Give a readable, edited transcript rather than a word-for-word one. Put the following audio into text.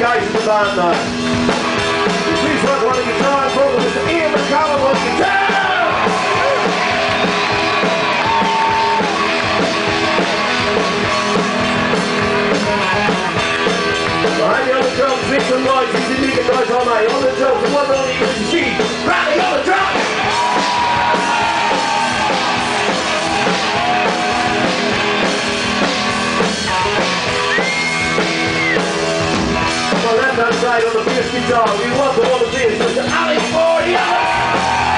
Guys in the band now. Please welcome on the guitar and vocal, Mr. Ian McCallum on guitar! Behind the other drums, Victor Lloyd, he's the leading guys all night. On the drums, the one and only Mr. G, Bradley on the drums! Left-hand side on the bass guitar, we welcome on the bass, Mr. Alex Ford.